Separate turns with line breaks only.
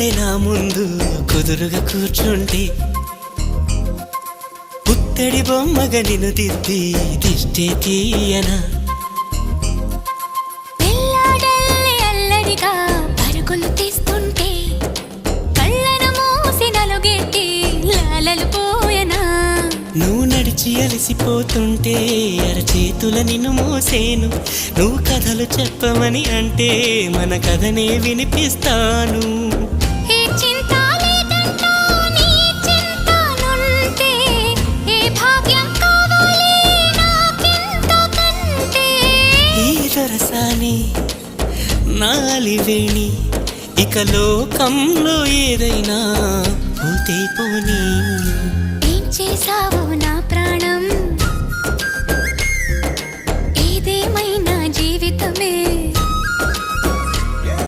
వలె నా ముందు కుదురుగా కూర్చుంటే పుత్తడి బొమ్మగా నిన్ను దిద్ది దిష్టే తీయనా
పిల్లాడల్లి అల్లరిగా పరుగులు తీస్తుంటే కళ్ళను మూసి నలుగెట్టి లాలలు పోయనా
నువ్వు నడిచి అలసిపోతుంటే అరచేతుల నిన్ను మోసేను నువ్వు కథలు చెప్పమని అంటే మన కథనే వినిపిస్తాను
ఏ చింత లేదంటూ నీ చింతనుంటే ఏ భాగ్యం కావాలి నాకింతకంటే
ఈ దొరసాని నాలివేణి ఇక లోకంలో ఏదైనా పోతే పోనీ
ఏం చేసావు నా ప్రాణం ఏదేమైనా జీవితమే